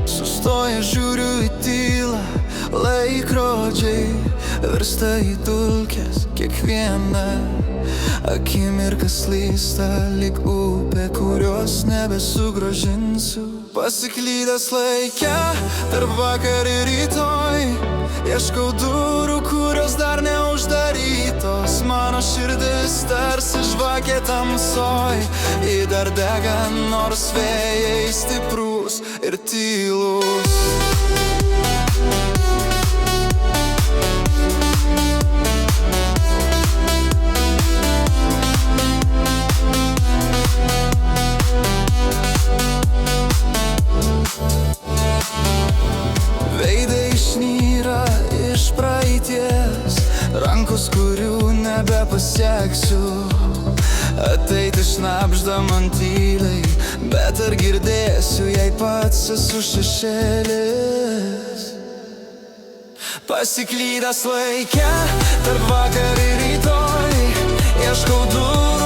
Sustoję, žiūriu į tylą, laikrodžiai virsta į dulkes, kiekviena akimirka slysta lyg upė, kurios nebesugrąžinsiu. Pasiklydęs laike, tarp vakar ir rytoj, ieškau durų, kurios dar neuždarytos. Mano širdis tarsi žvakė tamsoj, ji dar dega, nors vėjai stiprūs ir tylūs. Veidai išnyra iš praeities, rankos, kurių nebepasieksiu. Ateiti šnabžda man tyliai, bet ar girdėsiu, jei pats esu šešėlis. Pasiklydęs laike, tarp vakar ir rytoj, ieškau durų,